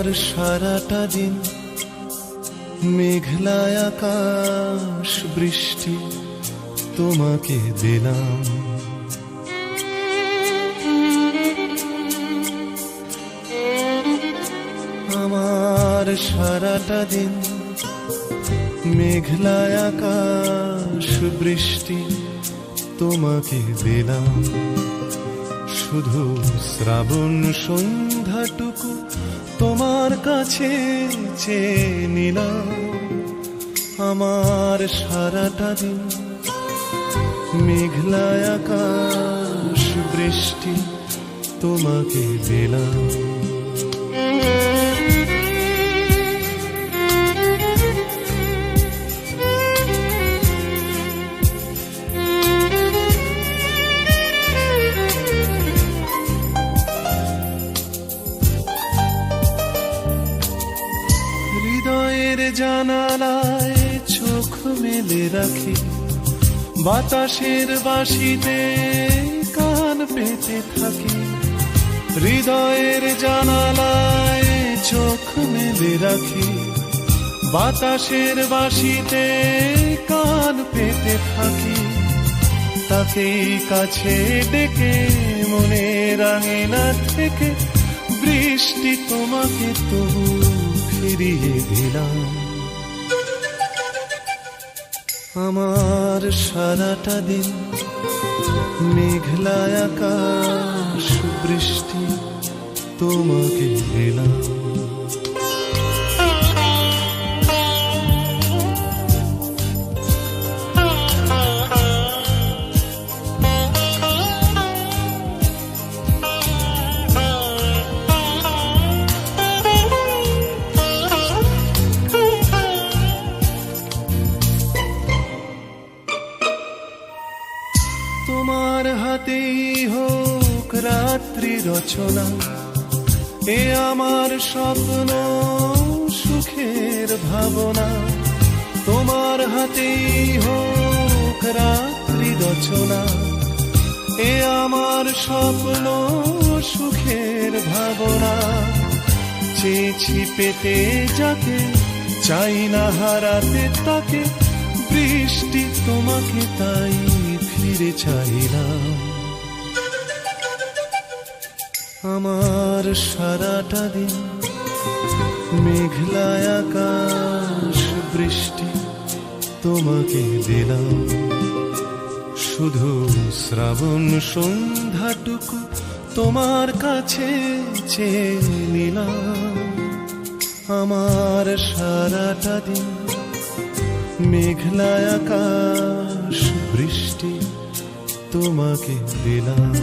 আমার সারাটা দিন মেঘলা আকাশ বৃষ্টি তোমাকে দিলাম। আমার সারাটা দিন মেঘলা আকাশ বৃষ্টি তোমাকে দিলাম। শুধু শ্রাবণ সন্ধ্যাটুকু তোমার কাছে চেয়ে নিলাম। আমার সারাটা দিন মেঘলা আকাশ বৃষ্টি তোমাকে দিলাম। হৃদয়ের জানালায় চোখ মেলে রাখি, বাতাসের বাঁশিতে কান পেতে থাকি। হৃদয়ের জানালায় চোখ মেলে রাখি, বাতাসের বাঁশিতে কান পেতে থাকি। তাকেই কাছে ডেকে মনের আঙিনা থেকে বৃষ্টি তোমাকে তবু ফিরিয়ে দিলাম। আমার সারাটা দিন মেঘলা আকাশ বৃষ্টি তোমাকে দিলাম। তোমার হাতেই হোক রাত্রি রচনা, এ আমার স্বপ্ন সুখের ভাবনা। তোমার হাতেই হোক রাত্রি রচনা, এ আমার স্বপ্ন সুখের ভাবনা। চেয়েছি পেতে যাকে, চাই না হারাতে তাকে, বৃষ্টি তোমাকে তাই ফিরে চাইলাম। আমার সারাটা দিন মেঘলা আকাশ বৃষ্টি তোমাকে দিলাম। শুধু শ্রাবণ সন্ধ্যাটুকু তোমার কাছে চেয়ে নিলাম। আমার সারাটা দিন মেঘলা আকাশ বৃষ্টি তোমাকে দিলাম।